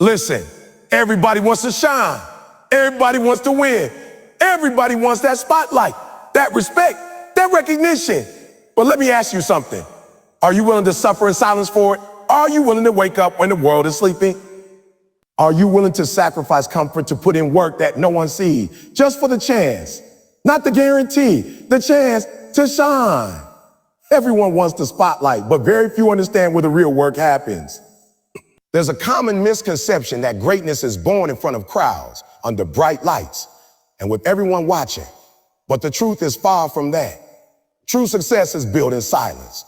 Listen, everybody wants to shine. Everybody wants to win. Everybody wants that spotlight, that respect, that recognition. But let me ask you something. Are you willing to suffer in silence for it? Are you willing to wake up when the world is sleeping? Are you willing to sacrifice comfort to put in work that no one sees, just for the chance, not the guarantee, the chance to shine? Everyone wants the spotlight, but very few understand where the real work happens. There's a common misconception that greatness is born in front of crowds, under bright lights, and with everyone watching. But the truth is far from that. True success is built in silence.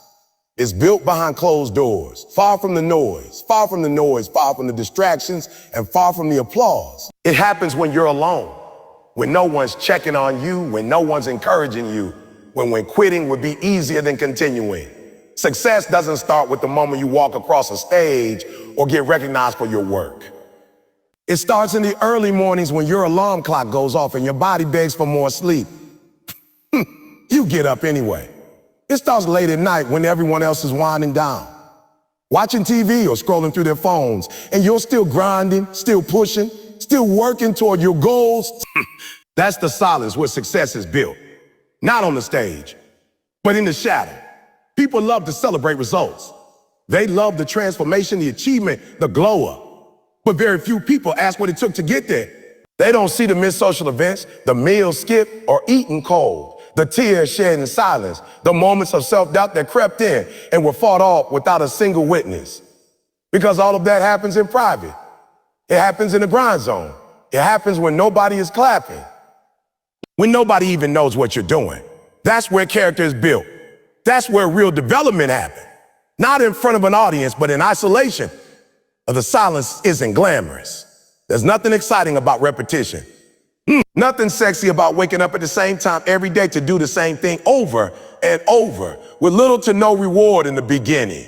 It's built behind closed doors, far from the noise, far from the distractions, and far from the applause. It happens when you're alone, when no one's checking on you, when no one's encouraging you, when quitting would be easier than continuing. Success doesn't start with the moment you walk across a stage or get recognized for your work. It starts in the early mornings when your alarm clock goes off and your body begs for more sleep. You get up anyway. It starts late at night when everyone else is winding down, watching TV or scrolling through their phones, and you're still grinding, still pushing, still working toward your goals. That's the silence where success is built. Not on the stage, but in the shadow. People love to celebrate results. They love the transformation, the achievement, the glow up. But very few people ask what it took to get there. They don't see the missed social events, the meals skipped or eaten cold, the tears shed in silence, the moments of self-doubt that crept in and were fought off without a single witness. Because all of that happens in private. It happens in the grind zone. It happens when nobody is clapping, when nobody even knows what you're doing. That's where character is built. That's where real development happens. Not in front of an audience, but in isolation. The silence isn't glamorous. There's nothing exciting about repetition. Nothing sexy about waking up at the same time every day to do the same thing over and over with little to no reward in the beginning.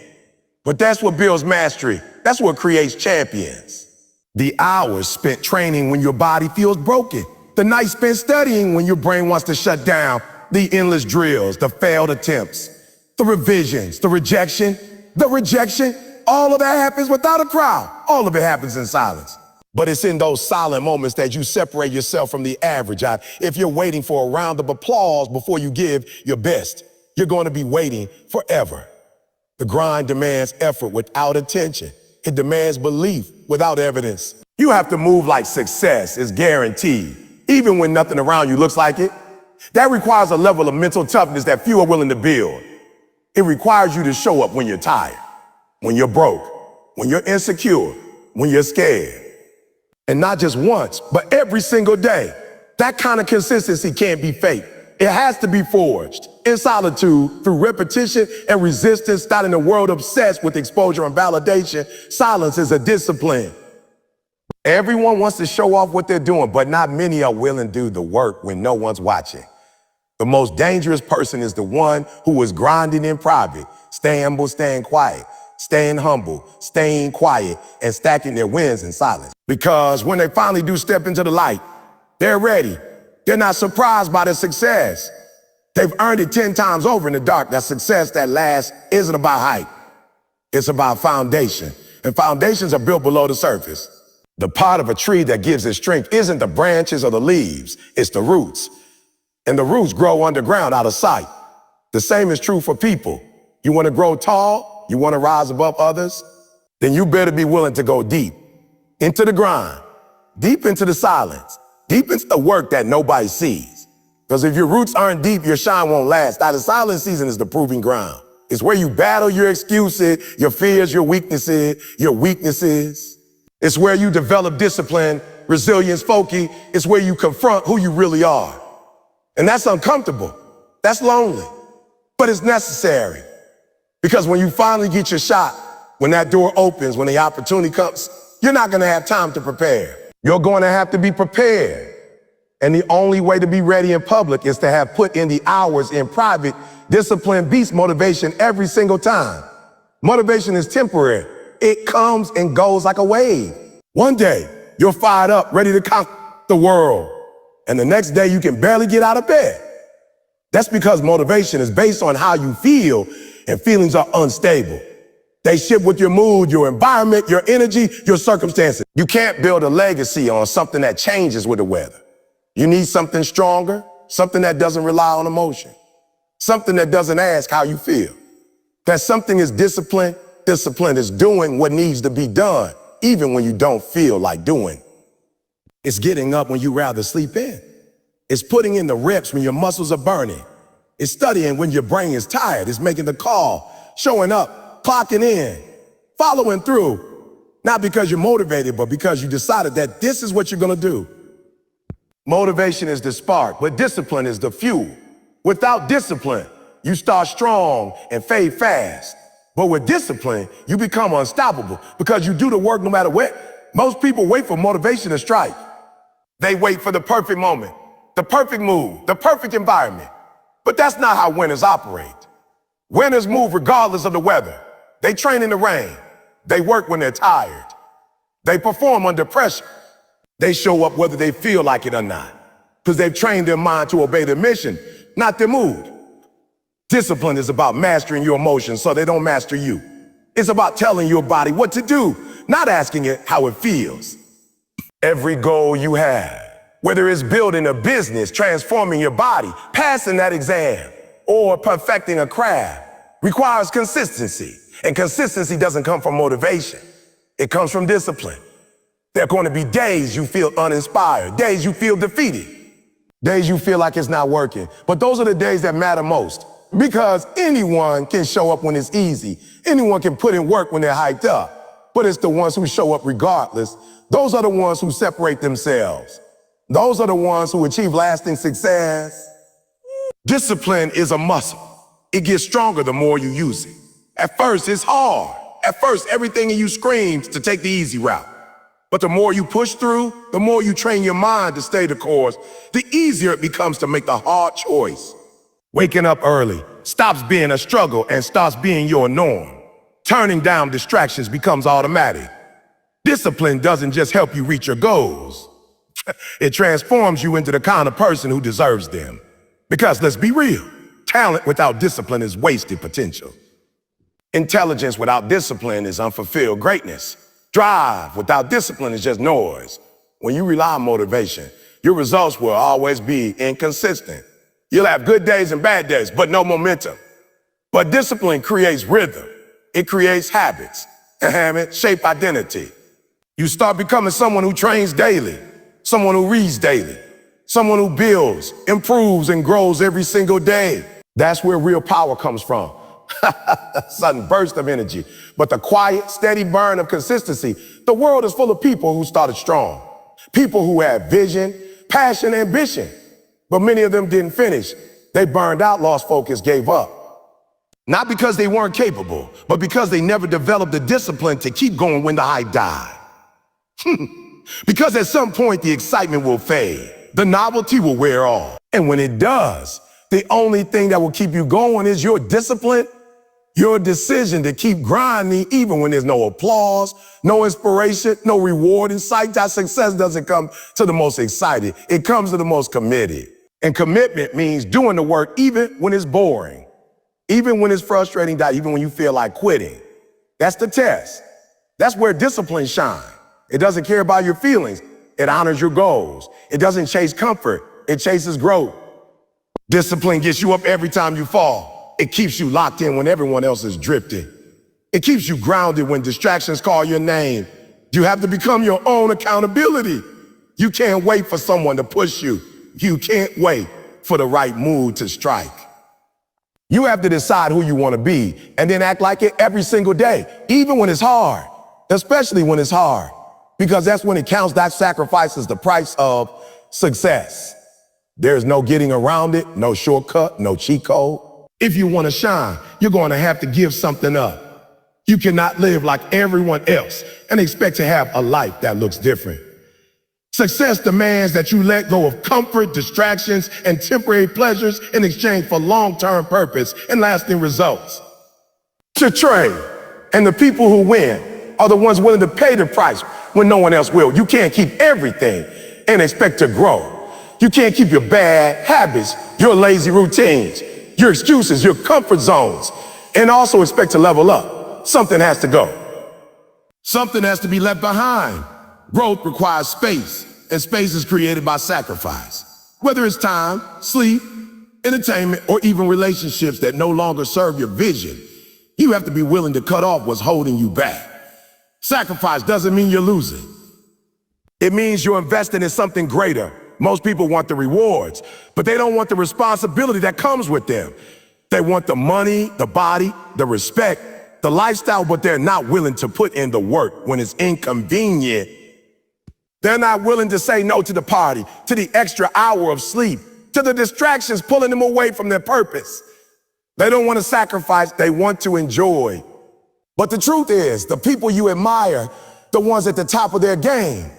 But that's what builds mastery. That's what creates champions. The hours spent training when your body feels broken. The nights spent studying when your brain wants to shut down. The endless drills, the failed attempts, the revisions, the rejection, all of that happens without a crowd. All of it happens in silence. But it's in those silent moments that you separate yourself from the average. If you're waiting for a round of applause before you give your best, you're going to be waiting forever. The grind demands effort without attention. It demands belief without evidence. You have to move like success is guaranteed, even when nothing around you looks like it. That requires a level of mental toughness that few are willing to build. It requires you to show up when you're tired, when you're broke, when you're insecure, when you're scared. And not just once, but every single day. That kind of consistency can't be fake. It has to be forged in solitude through repetition and resistance. Not in a world obsessed with exposure and validation. Silence is a discipline. Everyone wants to show off what they're doing, but not many are willing to do the work when no one's watching. The most dangerous person is the one who is grinding in private, staying humble, staying quiet, staying humble, staying quiet, and stacking their wins in silence. Because when they finally do step into the light, they're ready. They're not surprised by their success. They've earned it 10 times over in the dark. That success that lasts isn't about height. It's about foundation. And foundations are built below the surface. The part of a tree that gives it strength isn't the branches or the leaves, it's the roots. And the roots grow underground out of sight. The same is true for people. You want to grow tall? You want to rise above others? Then you better be willing to go deep into the grind, deep into the silence, deep into the work that nobody sees. Because if your roots aren't deep, your shine won't last. Now, the silent season is the proving ground. It's where you battle your excuses, your fears, your weaknesses. It's where you develop discipline, resilience, focus. It's where you confront who you really are. And that's uncomfortable. That's lonely. But it's necessary. Because when you finally get your shot, when that door opens, when the opportunity comes, you're not going to have time to prepare. You're going to have to be prepared. And the only way to be ready in public is to have put in the hours in private. Discipline beats motivation every single time. Motivation is temporary. It comes and goes like a wave. One day, you're fired up, ready to conquer the world. And the next day, you can barely get out of bed. That's because motivation is based on how you feel, and feelings are unstable. They shift with your mood, your environment, your energy, your circumstances. You can't build a legacy on something that changes with the weather. You need something stronger, something that doesn't rely on emotion, something that doesn't ask how you feel. That something is discipline. Discipline is doing what needs to be done, even when you don't feel like doing. It's getting up when you rather sleep in. It's putting in the reps when your muscles are burning. It's studying when your brain is tired. It's making the call, showing up, clocking in, following through. Not because you're motivated, but because you decided that this is what you're gonna do. Motivation is the spark, but discipline is the fuel. Without discipline, you start strong and fade fast. But with discipline, you become unstoppable because you do the work no matter what. Most people wait for motivation to strike. They wait for the perfect moment, the perfect move, the perfect environment. But that's not how winners operate. Winners move regardless of the weather. They train in the rain. They work when they're tired. They perform under pressure. They show up whether they feel like it or not, because they've trained their mind to obey their mission, not their mood. Discipline is about mastering your emotions so they don't master you. It's about telling your body what to do, not asking it how it feels. Every goal you have, whether it's building a business, transforming your body, passing that exam, or perfecting a craft, requires consistency. And consistency doesn't come from motivation. It comes from discipline. There are going to be days you feel uninspired, days you feel defeated, days you feel like it's not working. But those are the days that matter most, because anyone can show up when it's easy. Anyone can put in work when they're hyped up. But it's the ones who show up regardless. Those are the ones who separate themselves. Those are the ones who achieve lasting success. Discipline is a muscle. It gets stronger the more you use it. At first, it's hard. At first, everything in you screams to take the easy route. But the more you push through, the more you train your mind to stay the course, the easier it becomes to make the hard choice. Waking up early stops being a struggle and starts being your norm. Turning down distractions becomes automatic. Discipline doesn't just help you reach your goals. It transforms you into the kind of person who deserves them. Because let's be real, talent without discipline is wasted potential. Intelligence without discipline is unfulfilled greatness. Drive without discipline is just noise. When you rely on motivation, your results will always be inconsistent. You'll have good days and bad days, but no momentum. But discipline creates rhythm. It creates habits, and habits shape identity. You start becoming someone who trains daily, someone who reads daily, someone who builds, improves, and grows every single day. That's where real power comes from. Sudden burst of energy, but the quiet, steady burn of consistency. The world is full of people who started strong, people who had vision, passion, ambition, but many of them didn't finish. They burned out, lost focus, gave up. Not because they weren't capable, but because they never developed the discipline to keep going when the hype died. Because at some point the excitement will fade, the novelty will wear off. And when it does, the only thing that will keep you going is your discipline, your decision to keep grinding even when there's no applause, no inspiration, no reward in sight. That success doesn't come to the most excited. It comes to the most committed. And commitment means doing the work even when it's boring, even when it's frustrating, even when you feel like quitting. That's the test. That's where discipline shines. It doesn't care about your feelings. It honors your goals. It doesn't chase comfort. It chases growth. Discipline gets you up every time you fall. It keeps you locked in when everyone else is drifting. It keeps you grounded when distractions call your name. You have to become your own accountability. You can't wait for someone to push you. You can't wait for the right mood to strike. You have to decide who you want to be and then act like it every single day, even when it's hard, especially when it's hard, because that's when it counts. That sacrifice is the price of success. There's no getting around it, no shortcut, no cheat code. If you want to shine, you're going to have to give something up. You cannot live like everyone else and expect to have a life that looks different. Success demands that you let go of comfort, distractions, and temporary pleasures in exchange for long-term purpose and lasting results. To trade, and the people who win are the ones willing to pay the price when no one else will. You can't keep everything and expect to grow. You can't keep your bad habits, your lazy routines, your excuses, your comfort zones, and also expect to level up. something has to go. Something has to be left behind. Growth requires space, and space is created by sacrifice. Whether it's time, sleep, entertainment, or even relationships that no longer serve your vision, you have to be willing to cut off what's holding you back. Sacrifice doesn't mean you're losing. It means you're investing in something greater. Most people want the rewards, but they don't want the responsibility that comes with them. They want the money, the body, the respect, the lifestyle, but they're not willing to put in the work when it's inconvenient. They're not willing to say no to the party, to the extra hour of sleep, to the distractions pulling them away from their purpose. They don't want to sacrifice, they want to enjoy. But the truth is, the people you admire, the ones at the top of their game,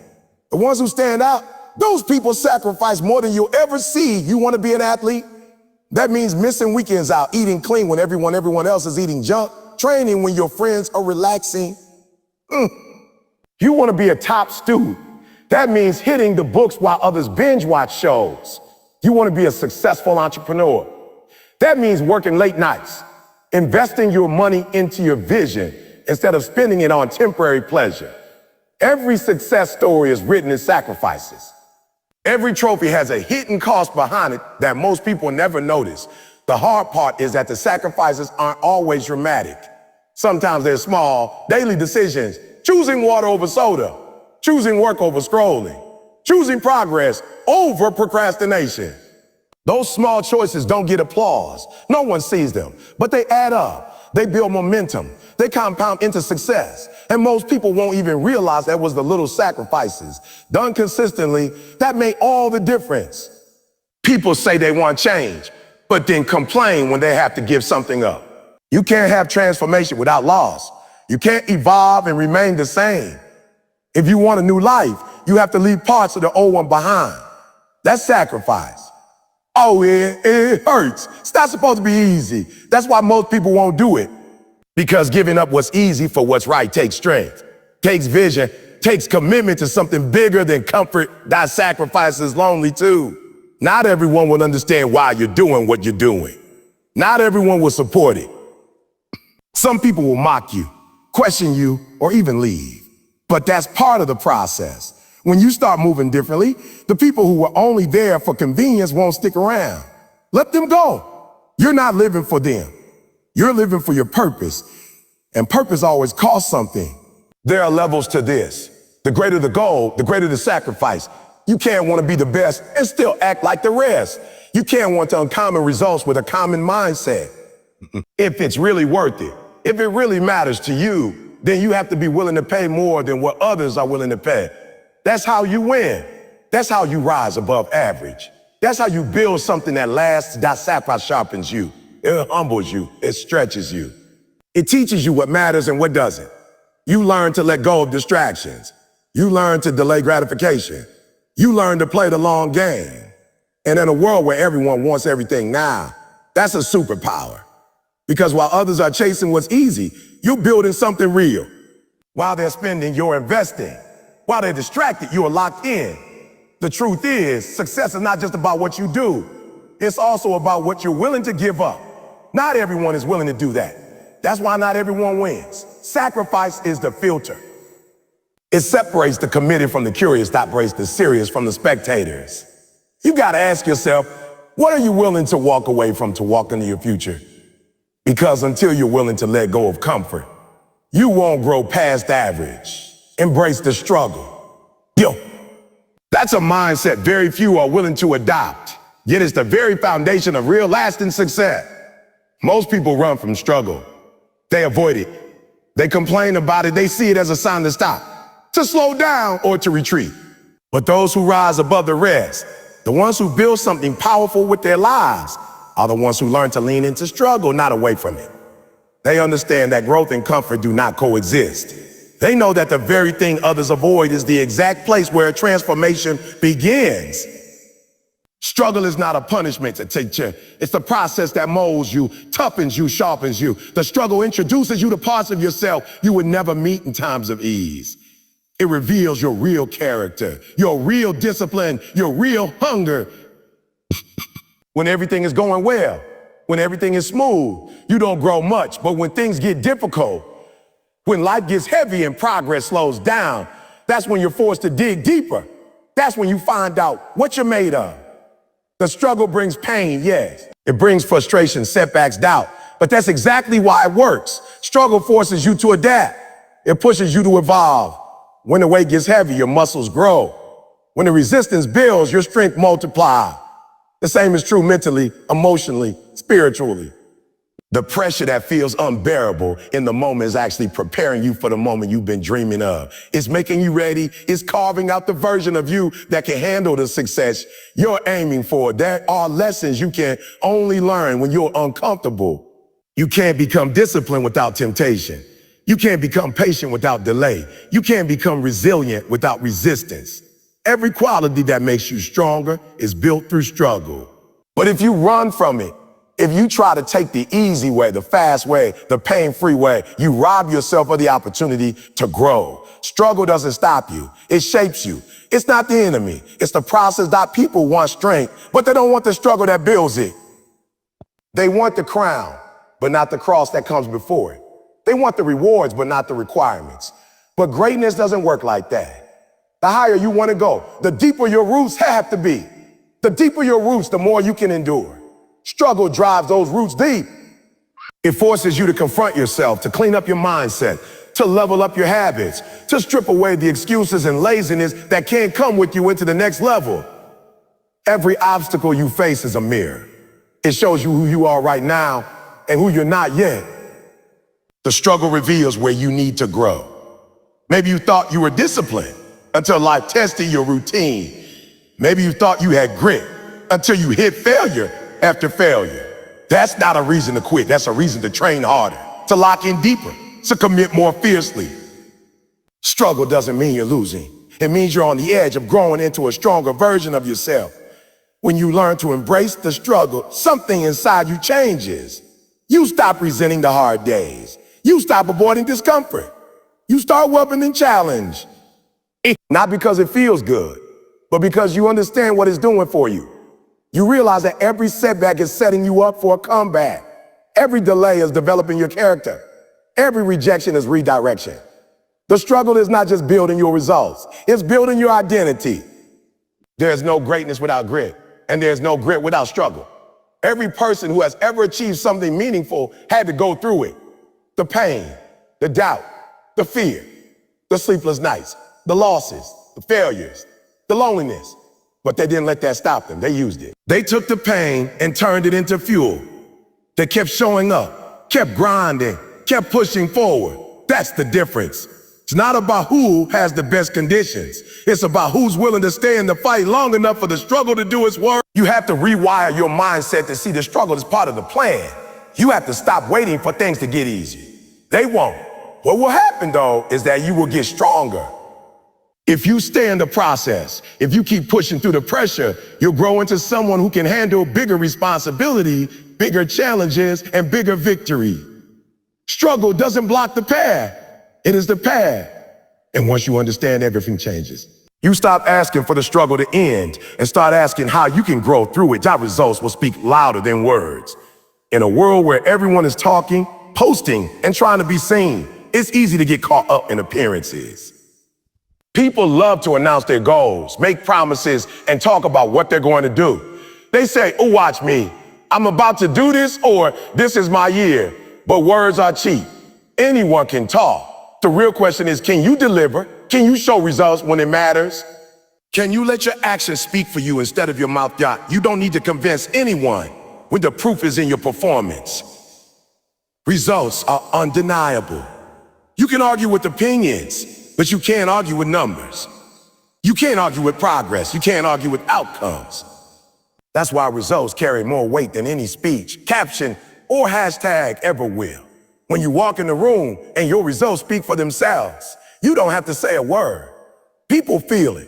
the ones who stand out, those people sacrifice more than you'll ever see. You want to be an athlete? That means missing weekends out, eating clean when everyone else is eating junk, training when your friends are relaxing. You want to be a top student. That means hitting the books while others binge watch shows. You want to be a successful entrepreneur. That means working late nights, investing your money into your vision instead of spending it on temporary pleasure. Every success story is written in sacrifices. Every trophy has a hidden cost behind it that most people never notice. The hard part is that the sacrifices aren't always dramatic. Sometimes they're small, daily decisions, choosing water over soda, choosing work over scrolling, choosing progress over procrastination. Those small choices don't get applause. No one sees them, but they add up. They build momentum. They compound into success. And most people won't even realize that was the little sacrifices done consistently that made all the difference. People say they want change, but then complain when they have to give something up. You can't have transformation without loss. You can't evolve and remain the same. If you want a new life, you have to leave parts of the old one behind. That's sacrifice. Oh, it hurts. It's not supposed to be easy. That's why most people won't do it. Because giving up what's easy for what's right takes strength, takes vision, takes commitment to something bigger than comfort. That sacrifice is lonely too. Not everyone will understand why you're doing what you're doing. Not everyone will support it. Some people will mock you, question you, or even leave. But that's part of the process. When you start moving differently, the people who were only there for convenience won't stick around. Let them go. You're not living for them. You're living for your purpose. And purpose always costs something. There are levels to this. The greater the goal, the greater the sacrifice. You can't want to be the best and still act like the rest. You can't want uncommon results with a common mindset. If it's really worth it, if it really matters to you, then you have to be willing to pay more than what others are willing to pay. That's how you win. That's how you rise above average. That's how you build something that lasts. That sacrifice sharpens you. It humbles you. It stretches you. It teaches you what matters and what doesn't. You learn to let go of distractions. You learn to delay gratification. You learn to play the long game. And in a world where everyone wants everything now, that's a superpower. Because while others are chasing what's easy, you're building something real. While they're spending, you're investing. While they're distracted, you're locked in. The truth is, success is not just about what you do. It's also about what you're willing to give up. Not everyone is willing to do that. That's why not everyone wins. Sacrifice is the filter. It separates the committed from the curious, separates the serious from the spectators. You gotta ask yourself, what are you willing to walk away from to walk into your future? Because until you're willing to let go of comfort, you won't grow past average. Embrace the struggle. That's a mindset very few are willing to adopt. Yet it's the very foundation of real lasting success. Most people run from struggle. They avoid it. They complain about it. They see it as a sign to stop, to slow down, or to retreat. But those who rise above the rest, the ones who build something powerful with their lives, are the ones who learn to lean into struggle, not away from it. They understand that growth and comfort do not coexist. They know that the very thing others avoid is the exact place where a transformation begins. Struggle is not a punishment to teach you. It's the process that molds you, toughens you, sharpens you. The struggle introduces you to parts of yourself you would never meet in times of ease. It reveals your real character, your real discipline, your real hunger. When everything is going well, when everything is smooth, you don't grow much. But when things get difficult, When life gets heavy and progress slows down, that's when you're forced to dig deeper. That's when you find out what you're made of. The struggle brings pain, yes. It brings frustration, setbacks, doubt. But that's exactly why it works. Struggle forces you to adapt. It pushes you to evolve. When the weight gets heavy, your muscles grow. When the resistance builds, your strength multiplies. The same is true mentally, emotionally, spiritually. The pressure that feels unbearable in the moment is actually preparing you for the moment you've been dreaming of. It's making you ready. It's carving out the version of you that can handle the success you're aiming for. There are lessons you can only learn when you're uncomfortable. You can't become disciplined without temptation. You can't become patient without delay. You can't become resilient without resistance. Every quality that makes you stronger is built through struggle. But if you run from it, if you try to take the easy way, the fast way, the pain-free way, you rob yourself of the opportunity to grow. Struggle doesn't stop you. It shapes you. It's not the enemy. It's the process that people want strength, but they don't want the struggle that builds it. They want the crown, but not the cross that comes before it. They want the rewards, but not the requirements. But greatness doesn't work like that. The higher you want to go, the deeper your roots have to be. The deeper your roots, the more you can endure. Struggle drives those roots deep. It forces you to confront yourself, to clean up your mindset, to level up your habits, to strip away the excuses and laziness that can't come with you into the next level. Every obstacle you face is a mirror. It shows you who you are right now and who you're not yet. The struggle reveals where you need to grow. Maybe you thought you were disciplined until life tested your routine. Maybe you thought you had grit until you hit failure after failure. That's not a reason to quit. That's a reason to train harder, to lock in deeper, to commit more fiercely. Struggle doesn't mean you're losing. It means you're on the edge of growing into a stronger version of yourself. When you learn to embrace the struggle, something inside you changes. You stop resenting the hard days. You stop avoiding discomfort. You start welcoming challenge. Not because it feels good, but because you understand what it's doing for you. You realize that every setback is setting you up for a comeback. Every delay is developing your character. Every rejection is redirection. The struggle is not just building your results, it's building your identity. There's no greatness without grit, and there's no grit without struggle. Every person who has ever achieved something meaningful had to go through it. The pain, the doubt, the fear, the sleepless nights, the losses, the failures, the loneliness. But they didn't let that stop them. They used it. They took the pain and turned it into fuel. They kept showing up, kept grinding, kept pushing forward. That's the difference. It's not about who has the best conditions. It's about who's willing to stay in the fight long enough for the struggle to do its work. You have to rewire your mindset to see the struggle as part of the plan. You have to stop waiting for things to get easy. They won't. What will happen, though, is that you will get stronger. If you stay in the process, if you keep pushing through the pressure, you'll grow into someone who can handle bigger responsibility, bigger challenges, and bigger victory. Struggle doesn't block the path. It is the path. And once you understand, everything changes. You stop asking for the struggle to end and start asking how you can grow through it. Your results will speak louder than words. In a world where everyone is talking, posting, and trying to be seen, it's easy to get caught up in appearances. People love to announce their goals, make promises, and talk about what they're going to do. They say, oh, watch me. I'm about to do this, or this is my year. But words are cheap. Anyone can talk. The real question is, can you deliver? Can you show results when it matters? Can you let your actions speak for you instead of your mouth? You don't need to convince anyone when the proof is in your performance. Results are undeniable. You can argue with opinions, but you can't argue with numbers. You can't argue with progress. You can't argue with outcomes. That's why results carry more weight than any speech, caption, or hashtag ever will. When you walk in the room and your results speak for themselves, you don't have to say a word. People feel it.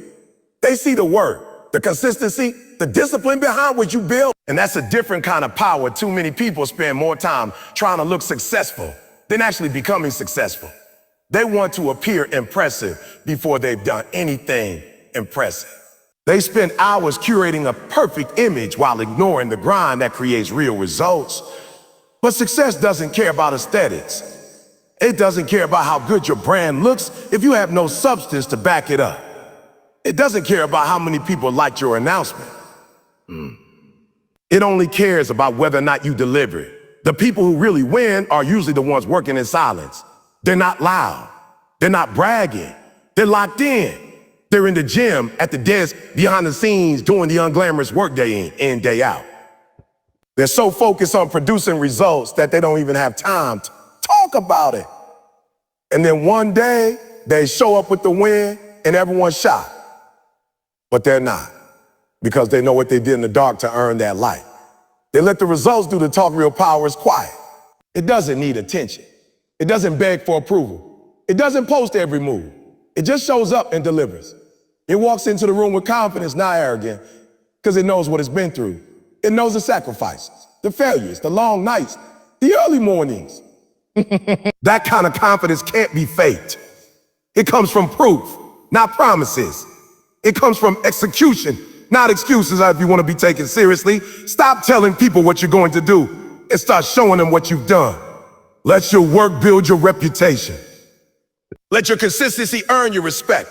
They see the work, the consistency, the discipline behind what you build. And that's a different kind of power. Too many people spend more time trying to look successful than actually becoming successful. They want to appear impressive before they've done anything impressive. They spend hours curating a perfect image while ignoring the grind that creates real results. But success doesn't care about aesthetics. It doesn't care about how good your brand looks if you have no substance to back it up. It doesn't care about how many people liked your announcement. It only cares about whether or not you deliver it. The people who really win are usually the ones working in silence. They're not loud. They're not bragging. They're locked in. They're in the gym, at the desk, behind the scenes, doing the unglamorous work day in, day out. They're so focused on producing results that they don't even have time to talk about it. And then one day, they show up with the win and everyone's shocked. But they're not, because they know what they did in the dark to earn that light. They let the results do the talk. Real power is quiet. It doesn't need attention. It doesn't beg for approval. It doesn't post every move. It just shows up and delivers. It walks into the room with confidence, not arrogant, because it knows what it's been through. It knows the sacrifices, the failures, the long nights, the early mornings. That kind of confidence can't be faked. It comes from proof, not promises. It comes from execution, not excuses. If you want to be taken seriously, stop telling people what you're going to do and start showing them what you've done. Let your work build your reputation. Let your consistency earn your respect.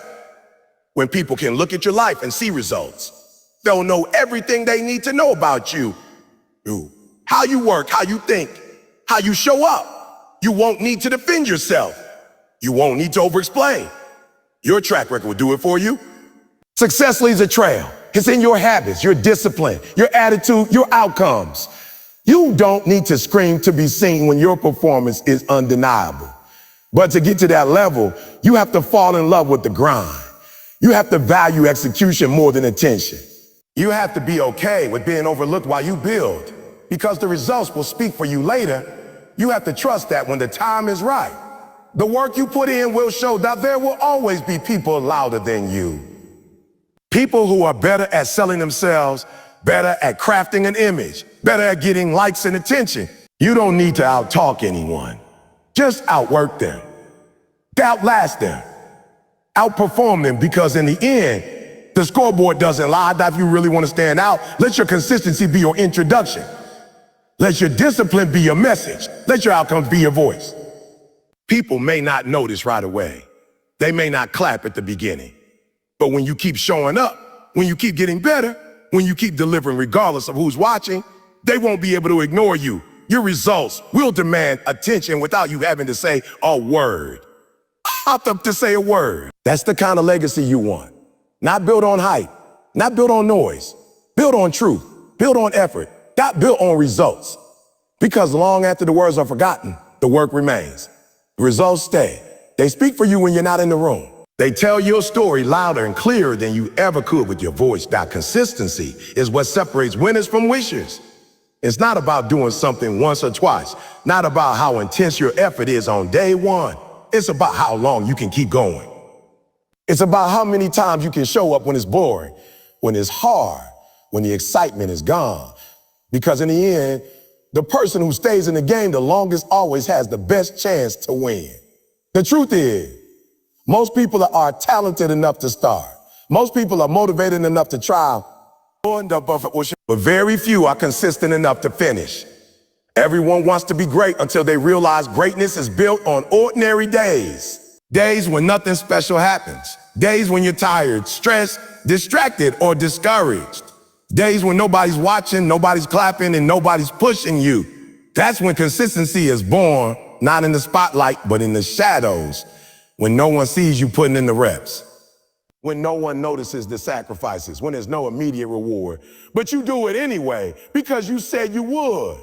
When people can look at your life and see results, they'll know everything they need to know about you. How you work, how you think, how you show up. You won't need to defend yourself. You won't need to over-explain. Your track record will do it for you. Success leaves a trail. It's in your habits, your discipline, your attitude, your outcomes. You don't need to scream to be seen when your performance is undeniable. But to get to that level, you have to fall in love with the grind. You have to value execution more than attention. You have to be okay with being overlooked while you build, because the results will speak for you later. You have to trust that when the time is right, the work you put in will show that there will always be people louder than you. People who are better at selling themselves, better at crafting an image, better at getting likes and attention. You don't need to out-talk anyone. Just outwork them. Outlast them. Outperform them, because in the end, the scoreboard doesn't lie. If you really want to stand out, let your consistency be your introduction. Let your discipline be your message. Let your outcomes be your voice. People may not notice right away. They may not clap at the beginning. But when you keep showing up, when you keep getting better, when you keep delivering regardless of who's watching, they won't be able to ignore you. Your results will demand attention without you having to say a word. Hop up to say a word. That's the kind of legacy you want. Not built on hype, not built on noise, built on truth, built on effort, not built on results. Because long after the words are forgotten, the work remains. The results stay. They speak for you when you're not in the room. They tell your story louder and clearer than you ever could with your voice. That consistency is what separates winners from wishers. It's not about doing something once or twice, not about how intense your effort is on day one. It's about how long you can keep going. It's about how many times you can show up when it's boring, when it's hard, when the excitement is gone. Because in the end, the person who stays in the game the longest always has the best chance to win. The truth is, most people are talented enough to start. Most people are motivated enough to try, but very few are consistent enough to finish. Everyone wants to be great until they realize greatness is built on ordinary days. Days when nothing special happens. Days when you're tired, stressed, distracted, or discouraged. Days when nobody's watching, nobody's clapping, and nobody's pushing you. That's when consistency is born, not in the spotlight, but in the shadows. When no one sees you putting in the reps. When no one notices the sacrifices, when there's no immediate reward. But you do it anyway, because you said you would.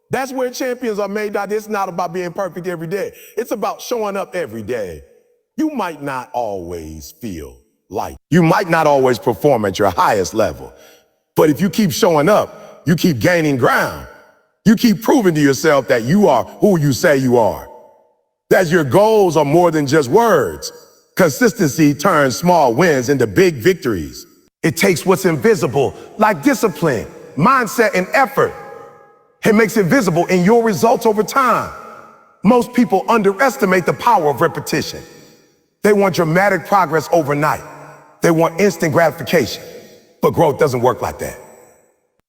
That's where champions are made out. It's not about being perfect every day. It's about showing up every day. You might not always feel like, you might not always perform at your highest level. But if you keep showing up, you keep gaining ground. You keep proving to yourself that you are who you say you are. That your goals are more than just words. Consistency turns small wins into big victories. It takes what's invisible, like discipline, mindset, and effort. It makes it visible in your results over time. Most people underestimate the power of repetition. They want dramatic progress overnight. They want instant gratification. But growth doesn't work like that.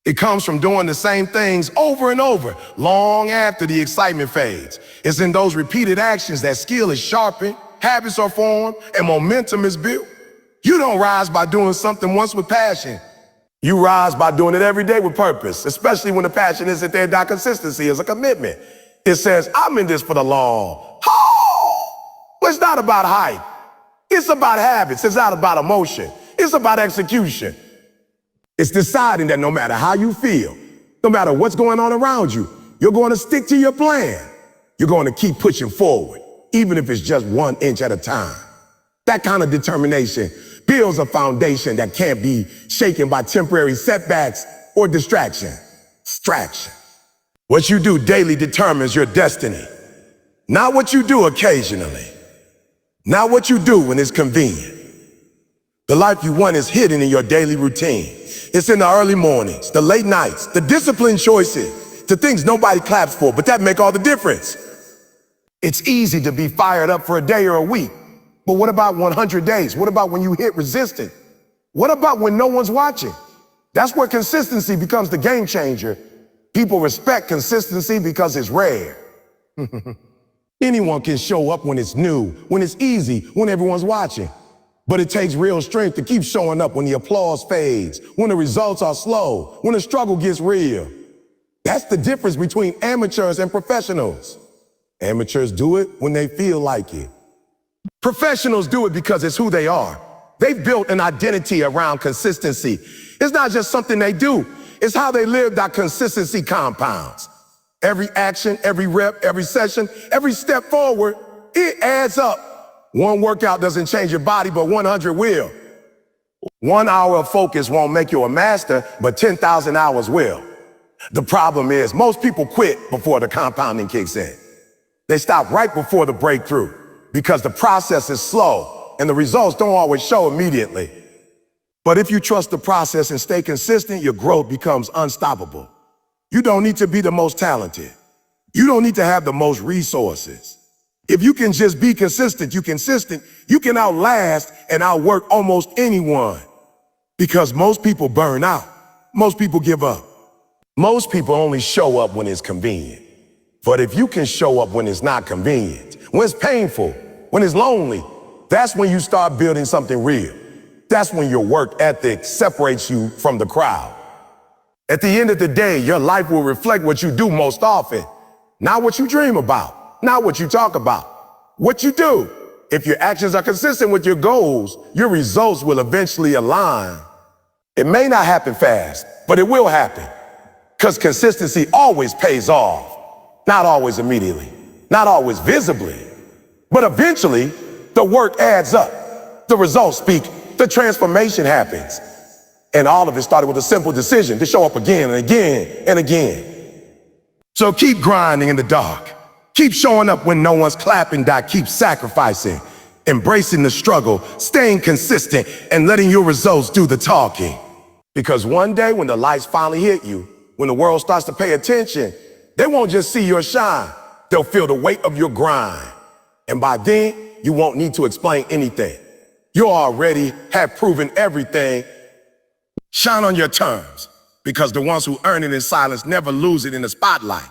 It comes from doing the same things over and over, long after the excitement fades. It's in those repeated actions that skill is sharpened, habits are formed, and momentum is built. You don't rise by doing something once with passion. You rise by doing it every day with purpose, especially when the passion isn't there, that consistency is a commitment. It says, I'm in this for the long haul. Well, it's not about hype. It's about habits. It's not about emotion. It's about execution. It's deciding that no matter how you feel, no matter what's going on around you, you're going to stick to your plan. You're going to keep pushing forward, even if it's just 1 inch at a time. That kind of determination builds a foundation that can't be shaken by temporary setbacks or distraction. What you do daily determines your destiny. Not what you do occasionally. Not what you do when it's convenient. The life you want is hidden in your daily routine. It's in the early mornings, the late nights, the disciplined choices, the things nobody claps for, but that make all the difference. It's easy to be fired up for a day or a week, but what about 100 days? What about when you hit resistance? What about when no one's watching? That's where consistency becomes the game changer. People respect consistency because it's rare. Anyone can show up when it's new, when it's easy, when everyone's watching. But it takes real strength to keep showing up when the applause fades, when the results are slow, when the struggle gets real. That's the difference between amateurs and professionals. Amateurs do it when they feel like it. Professionals do it because it's who they are. They've built an identity around consistency. It's not just something they do. It's how they live that consistency compounds. Every action, every rep, every session, every step forward, it adds up. One workout doesn't change your body, but 100 will. 1 hour of focus won't make you a master, but 10,000 hours will. The problem is most people quit before the compounding kicks in. They stop right before the breakthrough because the process is slow and the results don't always show immediately. But if you trust the process and stay consistent, your growth becomes unstoppable. You don't need to be the most talented. You don't need to have the most resources. If you can just be consistent, you can outlast and outwork almost anyone. Because most people burn out. Most people give up. Most people only show up when it's convenient. But if you can show up when it's not convenient, when it's painful, when it's lonely, that's when you start building something real. That's when your work ethic separates you from the crowd. At the end of the day, your life will reflect what you do most often, not what you dream about. Not what you talk about, what you do. If your actions are consistent with your goals, your results will eventually align. It may not happen fast, but it will happen. Because consistency always pays off. Not always immediately, not always visibly, but eventually the work adds up. The results speak, the transformation happens. And all of it started with a simple decision to show up again and again and again. So keep grinding in the dark. Keep showing up when no one's clapping. Keep sacrificing, embracing the struggle, staying consistent, and letting your results do the talking. Because one day when the lights finally hit you, when the world starts to pay attention, they won't just see your shine. They'll feel the weight of your grind. And by then, you won't need to explain anything. You already have proven everything. Shine on your terms, because the ones who earn it in silence never lose it in the spotlight.